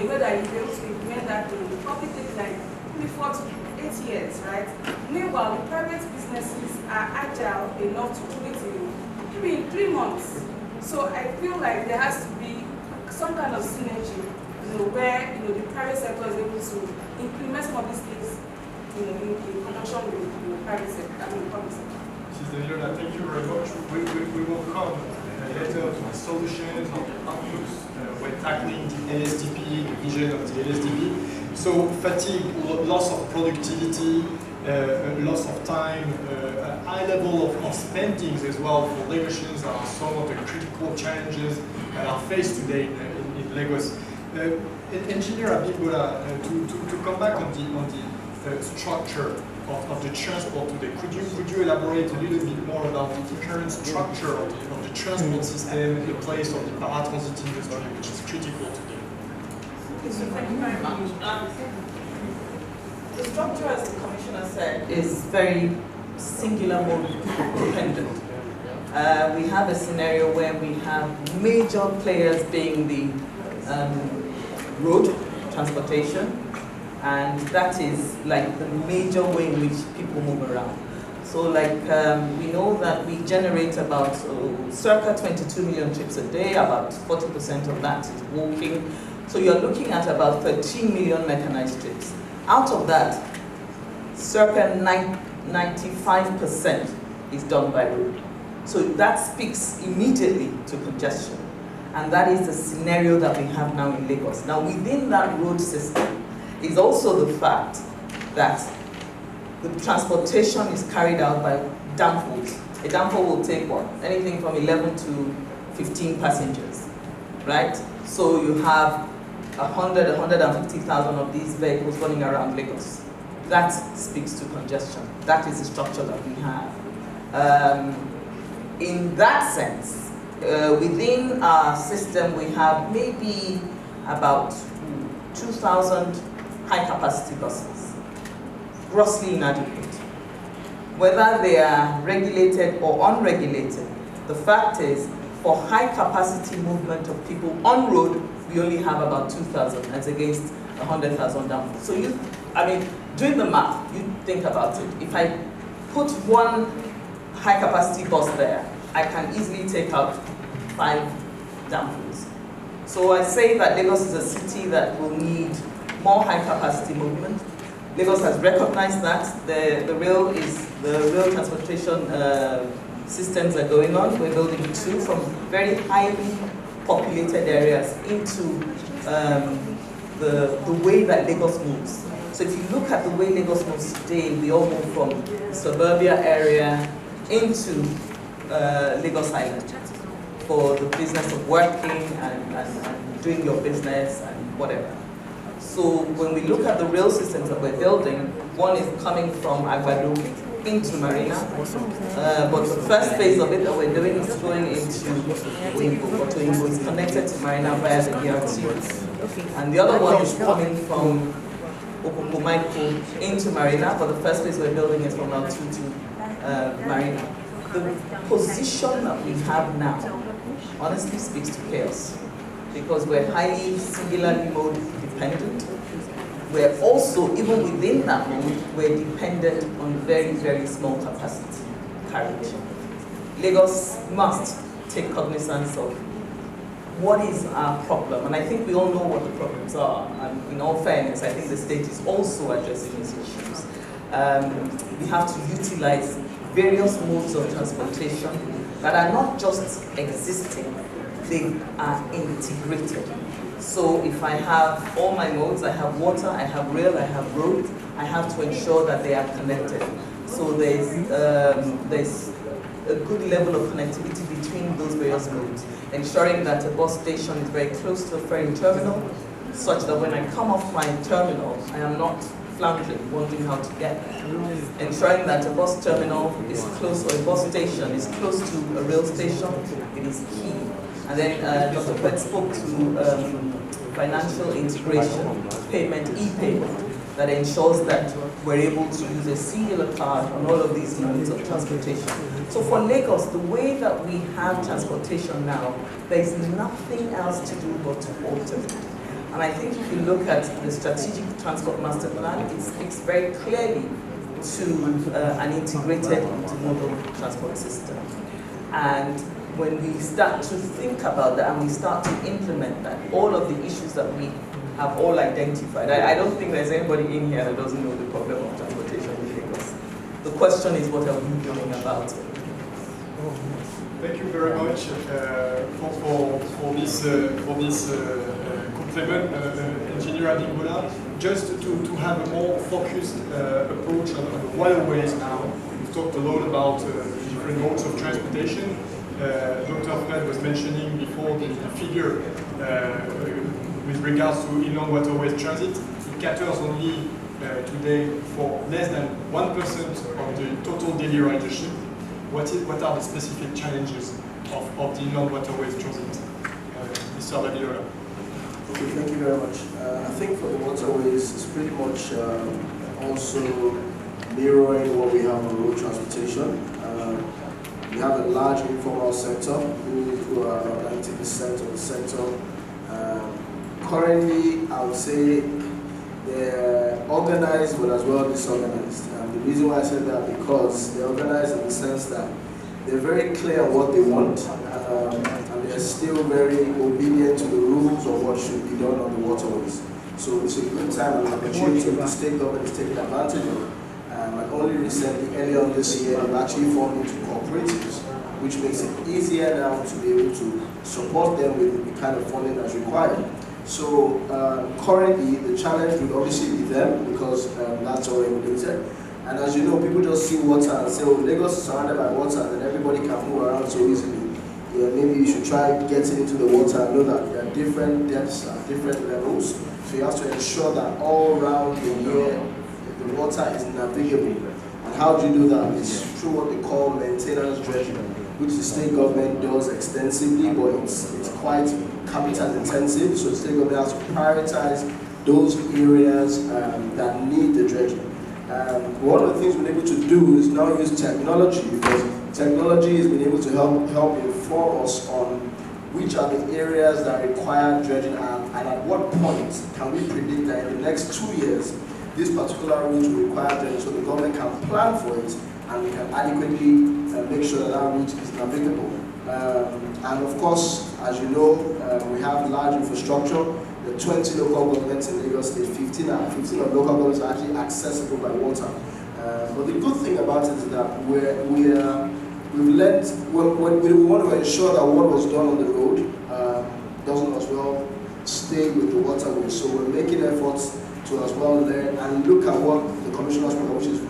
a way that you'll be able to implement that thing, it probably takes like maybe 4 to 8 years, right? Meanwhile, the private businesses are agile enough to do it maybe in 3 months. So I feel like there has to be some kind of synergy, where the private sector is able to implement some of these things in conjunction with the private sector, the public sector. Mrs. Daniela, thank you very much. We will come later to the solutions and outlooks when tackling the LSDP, the vision of the LSDP. So fatigue, loss of productivity, loss of time, high level of spendings as well for Lagosians are some of the critical challenges that are faced today in Lagos. Engineer Abimbola, to come back on the structure of the transport today, could you elaborate a little bit more about the current structure of the transport system, the place of the paratransit industry, which is critical today? So thank you very much. The structure, as the Commissioner said, is very singular mode dependent. We have a scenario where we have major players being the road transportation, and that is like the major way in which people move around. So we know that we generate about circa 22 million trips a day, about 40% of that is walking. So you're looking at about 13 million mechanized trips. Out of that, circa 95% is done by road. So that speaks immediately to congestion. And that is the scenario that we have now in Lagos. Now, within that road system is also the fact that the transportation is carried out by danfos. A danfo will take what? Anything from 11 to 15 passengers, right? So you have 150,000 of these vehicles running around Lagos. That speaks to congestion. That is the structure that we have. In that sense, within our system, we have maybe about 2,000 high-capacity buses, grossly inadequate. Whether they are regulated or unregulated, the fact is, for high-capacity movement of people on road, we only have about 2,000 as against 100,000 downfalls. So doing the math, you think about it. If I put one high capacity bus there, I can easily take out 5 downfalls. So I say that Lagos is a city that will need more high capacity movement. Lagos has recognized that. The rail transportation systems are going on. We're building 2 from very highly populated areas into the way that Lagos moves. So if you look at the way Lagos moves today, we all move from the suburbia area into Lagos Island for the business of working and doing your business and whatever. So when we look at the rail systems that we're building, one is coming from Agbado into Marina, but the first phase of it that we're doing is going into Oimbo, but Oimbo is connected to Marina via the BRT. And the other one is coming from Okokomaiko into Marina, but the first phase we're building is from L2 to Marina. The position that we have now honestly speaks to chaos, because we're highly singularly mode dependent. We're also, even within that mode, we're dependent on very, very small capacity carriage. Lagos must take cognizance of what is our problem, and I think we all know what the problems are, and in all fairness, I think the state is also addressing these issues. We have to utilize various modes of transportation that are not just existing, they are integrated. So if I have all my modes, I have water, I have rail, I have road, I have to ensure that they are connected. So there's a good level of connectivity between those various modes, ensuring that a bus station is very close to a ferry terminal, such that when I come off my terminal, I am not floundering, wondering how to get there. Ensuring that a bus terminal is close, or a bus station is close to a rail station, it is key. And then Dr. Pett spoke to financial integration, payment, e-payment, that ensures that we're able to use a singular card on all of these modes of transportation. So for Lagos, the way that we have transportation now, there's nothing else to do but to alter it. And I think if you look at the Strategic Transport Master Plan, it speaks very clearly to an integrated multimodal transport system. And when we start to think about that and we start to implement that, all of the issues that we have all identified, I don't think there's anybody in here that doesn't know the problem of transportation in Lagos. The question is, what are we doing about it? Thank you very much for this compliment, Engineer Adingola. Just to have a more focused approach on the waterways now. We've talked a lot about different modes of transportation. Dr. Fred was mentioning before the figure with regards to inland waterways transit. It caters only today for less than 1% of the total daily ridership. What are the specific challenges of the inland waterways transit? Mr. Davidola. Okay, thank you very much. I think for the waterways, it's pretty much also mirroring what we have on road transportation. We have a large informal sector who are about 90% of the sector. Currently, I would say they're organized but as well disorganized. The reason why I said that, because they're organized in the sense that they're very clear on what they want, and they're still very obedient to the rules of what should be done on the waterways. So it's a good time and opportunity the state government is taking advantage of. And only recently, earlier on this year, they've actually formed into cooperatives, which makes it easier now to be able to support them with the kind of funding that's required. So currently, the challenge would obviously be them, because that's all regulated. And as you know, people just see water and say, oh, Lagos is surrounded by water, and everybody can move around so easily. Yeah, maybe you should try getting into the water and know that there are different depths and different levels. So you have to ensure that all around the year, the water is navigable. And how do you do that? It's through what they call maintenance dredging, which the state government does extensively, but it's quite capital intensive. So the state government has to prioritize those areas that need the dredging. One of the things we've been able to do is now use technology, because technology has been able to help inform us on which are the areas that require dredging, and at what point can we predict that in the next 2 years, this particular route will require dredging, so the government can plan for it and we can adequately make sure that that route is navigable. And of course, as you know, we have large infrastructure. The 20 local governments in Lagos State, 15 of local governments are actually accessible by water. But the good thing about it is that we've learned, we want to ensure that what was done on the road doesn't as well stay with the waterway. So we're making efforts to as well learn and look at what the commissioners program, which is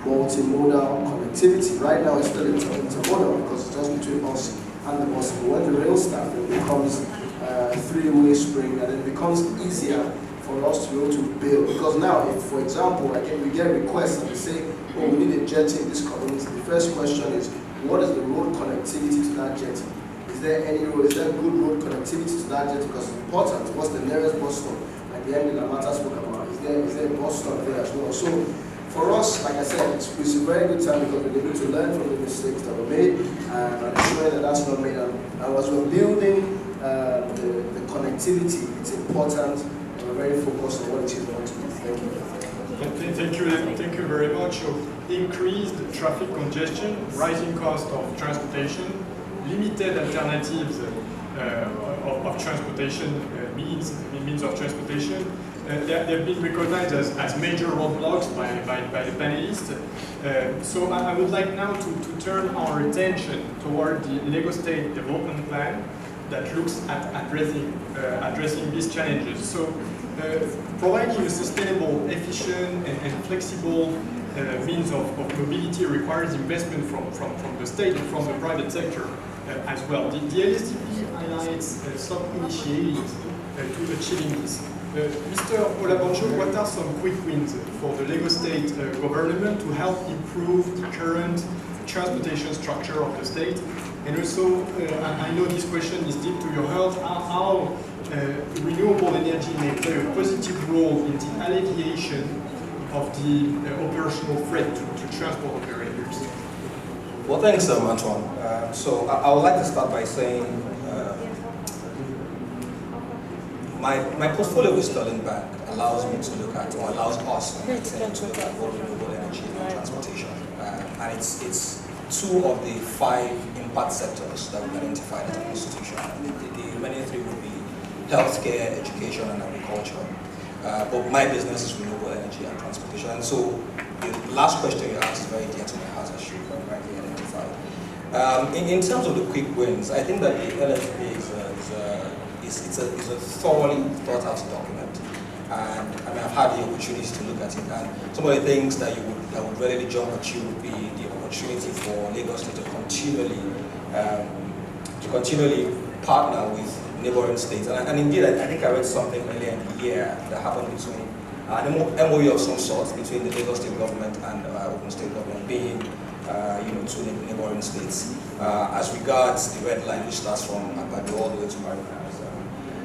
multimodal connectivity. Right now it's still intermodal because it's just between us and the bus. But when the rail starts, it becomes a three-way spring, and it becomes easier for us to be able to build. Because now, if, for example, we get requests and they say, oh, we need a jetty in this community, the first question is, what is the road connectivity to that jetty? Is there any road, is there good road connectivity to that jetty? Because it's important. What's the nearest bus stop? Like the MD Lamata spoke about, is there a bus stop there as well? So for us, like I said, it's a very good time because we're able to learn from the mistakes that were made and ensure that that's not made. And as we're building the connectivity, it's important, and we're very focused on what it is we want to do. Thank you. Thank you very much. So, increased traffic congestion, rising cost of transportation, limited alternatives of transportation means of transportation. They've been recognized as major roadblocks by the panelists. So I would like now to turn our attention toward the Lagos State Development Plan that looks at addressing these challenges. So providing a sustainable, efficient, and flexible means of mobility requires investment from the state and from the private sector as well. The LSDP highlights some initiatives to achieving this. Mr. Olabanjo, what are some quick wins for the Lagos State government to help improve the current transportation structure of the state? And also, I know this question is deep to your heart, how renewable energy may play a positive role in the alleviation of the operational threat to transport operators. Well, thanks, Antoine. So I would like to start by saying my portfolio with Sterling Bank allows me to look at, or allows us to look at renewable energy and transportation. And it's two of the 5 impact sectors that we've identified as an institution. The remaining 3 would be healthcare, education, and agriculture. But my business is renewable energy and transportation. And so the last question you asked is very dear to my heart, as you rightly identified. In terms of the quick wins, I think that the LSP is a thoroughly thought out document. And I mean, I've had the opportunity to look at it, and some of the things that would readily jump at you would be the opportunity for Lagos State to continually partner with neighboring states. And indeed, I think I read something earlier in the year that happened between an MOU of some sort between the Lagos State government and Ogun State government, being 2 neighboring states. As regards the red line, which starts from Abado all the way to Marina,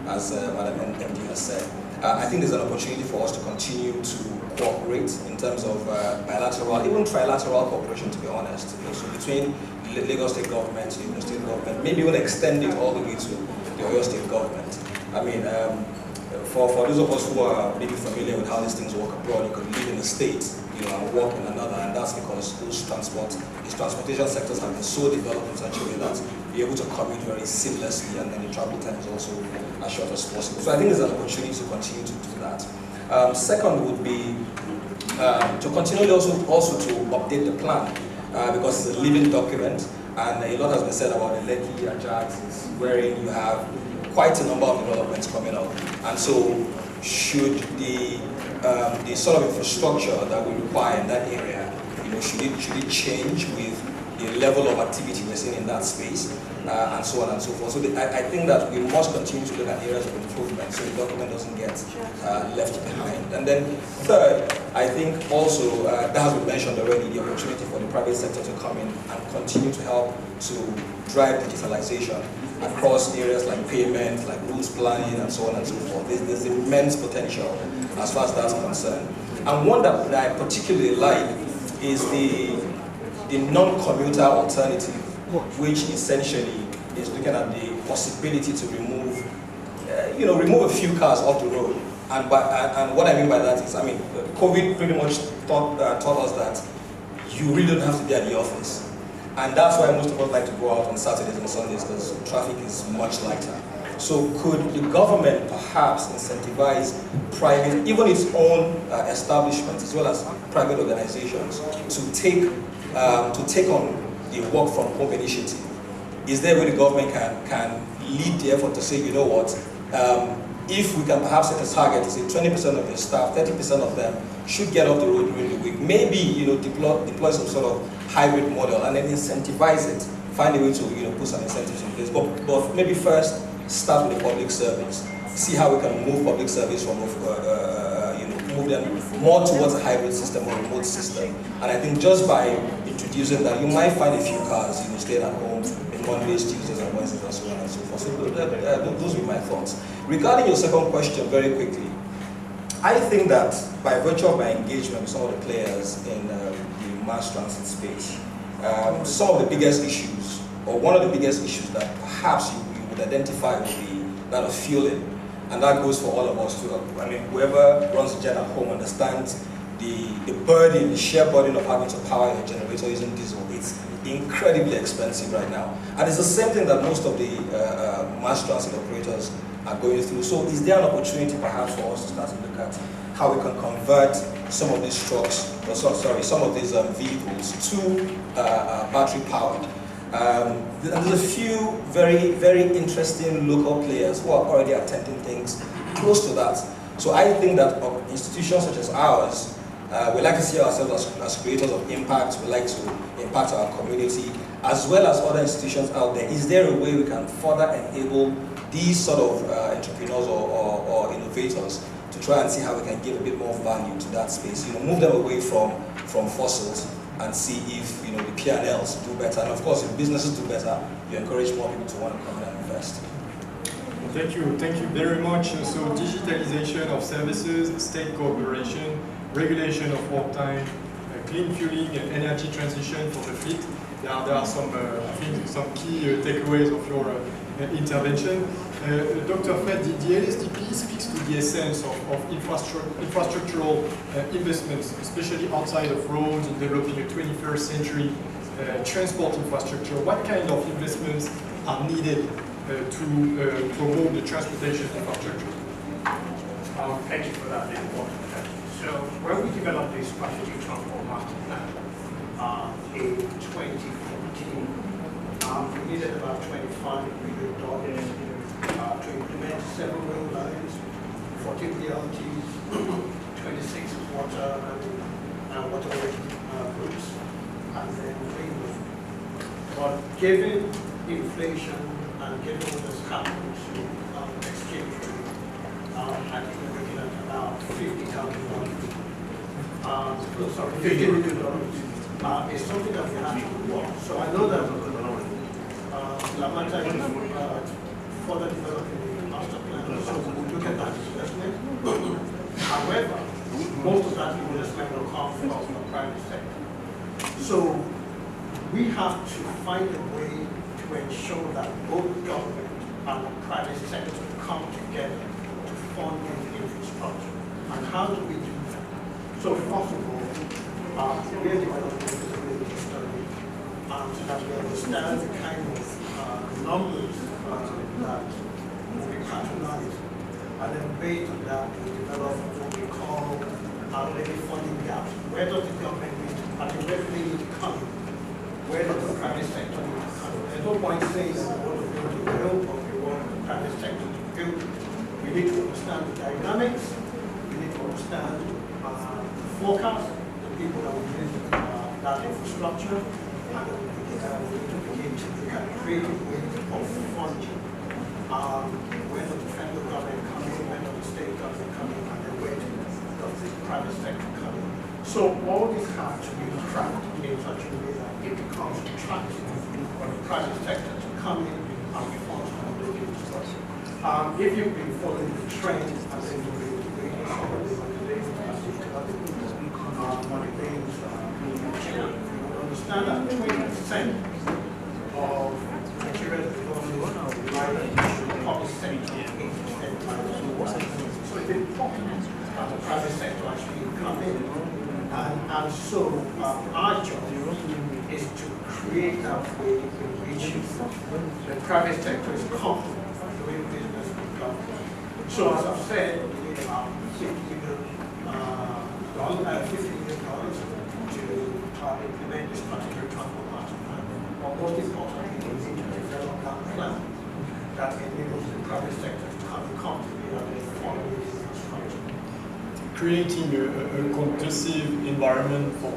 as Madam MD has said. I think there's an opportunity for us to continue to cooperate in terms of bilateral, even trilateral cooperation, to be honest. So between the Lagos State government, the Ogun State government, maybe even extend it all the way to the Oyo State government. I mean, for those of us who are maybe familiar with how these things work abroad, you could live in a state, and work in another, and that's because these transportation sectors have been so developed in such a way that you're able to commute very seamlessly, and then the travel time is also as short as possible. So I think there's an opportunity to continue to do that. Second would be to continually also to update the plan, because it's a living document, and a lot has been said about the Lekki Ajax, wherein you have quite a number of developments coming up, and so should the sort of infrastructure that we require in that area, should it change with the level of activity we're seeing in that space, and so on and so forth. So I think that we must continue to look at areas of improvement so the document doesn't get left behind. And then third, I think also, that has been mentioned already, the opportunity for the private sector to come in and continue to help to drive digitalization across areas like payment, like rules planning, and so on and so forth. There's immense potential as far as that's concerned. And one that I particularly like is the non-commuter alternative, which essentially is looking at the possibility to remove, remove a few cars off the road. And what I mean by that is, I mean, COVID pretty much taught us that you really don't have to be at the office. And that's why most of us like to go out on Saturdays and Sundays, because traffic is much lighter. So could the government perhaps incentivize private, even its own establishments, as well as private organizations, to take on the work from home initiative? Is there a way the government can lead the effort to say, you know what, if we can perhaps set a target to say 20% of your staff, 30% of them should get off the road during the week, maybe deploy some sort of hybrid model and then incentivize it, find a way to put some incentives in place, but maybe first start with the public service, see how we can move public service from move them more towards a hybrid system or remote system. And I think just by introducing that, you might find a few cars staying at home in Mondays, Tuesdays, and Wednesdays, and so on and so forth. So those would be my thoughts. Regarding your second question, very quickly, I think that by virtue of my engagement with some of the players in the mass transit space, some of the biggest issues, or one of the biggest issues that perhaps you would identify would be that of fueling. And that goes for all of us too. I mean, whoever runs a jet at home understands the burden, the sheer burden of having to power your generator using diesel. It's incredibly expensive right now. And it's the same thing that most of the mass transit operators are going through. So is there an opportunity perhaps for us to start to look at how we can convert some of these trucks, some of these vehicles to battery powered? There's a few very, very interesting local players who are already attempting things close to that. So I think that institutions such as ours, we like to see ourselves as creators of impact. We like to impact our community, as well as other institutions out there. Is there a way we can further enable these sort of entrepreneurs or innovators to try and see how we can give a bit more value to that space? Move them away from fossils and see if the P&Ls do better. And of course, if businesses do better, you encourage more people to want to come and invest. Thank you very much. So digitalization of services, state cooperation, regulation of work time, clean fueling and energy transition for the fleet. There are some, I think, some key takeaways of your intervention. Dr. Fred, the LSDP speaks to the essence of infrastructural investments, especially outside of roads, in developing a 21st century transport infrastructure. What kind of investments are needed to promote the transportation infrastructure? Thank you for that important question. So when we developed this strategic transport master plan in 2014, we needed about $25 million to implement 7 rail lines, 14 BRTs, 26 waterway routes, and then railway. But given inflation and given what has happened to exchange rate, I think we're looking at about $50,000. $50 million. It's something that we have to work. So I know that Lamanta is further developing the master plan, so we'll look at that investment. However, most of that investment will come from the private sector. So we have to find a way to ensure that both government and the private sector come together to fund the infrastructure. And how do we do that? So first of all, we are developing a feasibility study so that we understand the kind of numbers that will be patronized. And then based on that, we develop what we call maybe funding gaps. Where does the government need to, where do they need to come? Where does the private sector need to come? There's no point saying that we want to build a rail, but we want the private sector to build it. We need to understand the dynamics. We need to understand the forecast, the people that will use that infrastructure, and then we need to begin to look at creative ways of funding. Where does the federal government come in? Where does the state government come in? And then where does the private sector come in? So all this has to be tracked in such a way that it becomes attractive for the private sector to come in and fund some of those infrastructure. If you've been following the trend, I think you'll be reading some of the organizations as you got one of the things you understand that 20% of Nigeria's development public sector so it's important that the private sector actually come in. And so our job is to create that way in which the private sector is comfortable doing business with government. So as I've said, we need about $50 million to implement this particular transport master plan. But most importantly, we need to develop that plan that enables the private sector to have a comfortable and following infrastructure. Creating a conducive environment to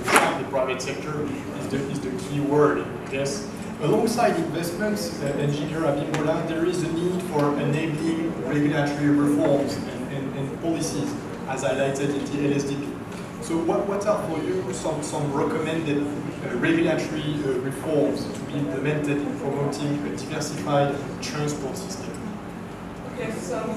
attract the private sector is the key word, yes. Alongside investments, Engineer Abimbola, there is a need for enabling regulatory reforms and policies, as highlighted in the LSDP. So what are for you some recommended regulatory reforms to be implemented in promoting a diversified transport system? Okay, so